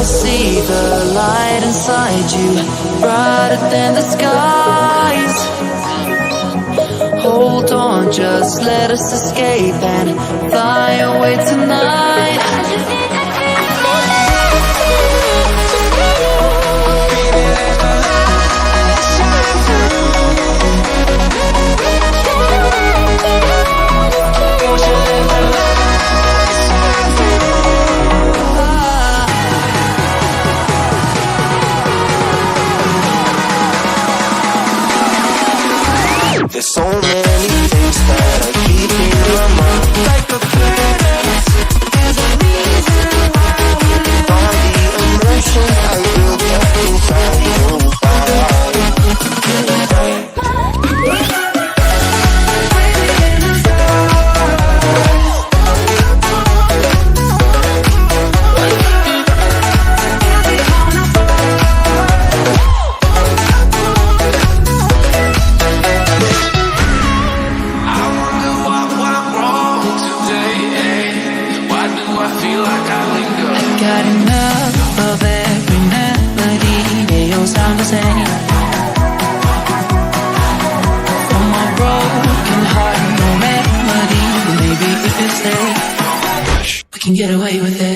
I see the light inside you, brighter than the skies. Hold on, just let us escape and fly away tonight. There's so many things that I keep in my mind, like a planet. There's a reason why we live. All the emotions I built up inside you. Got enough of every melody, they all sound the same. For my broken heart, no melody, but maybe if you stay, we can get away with it.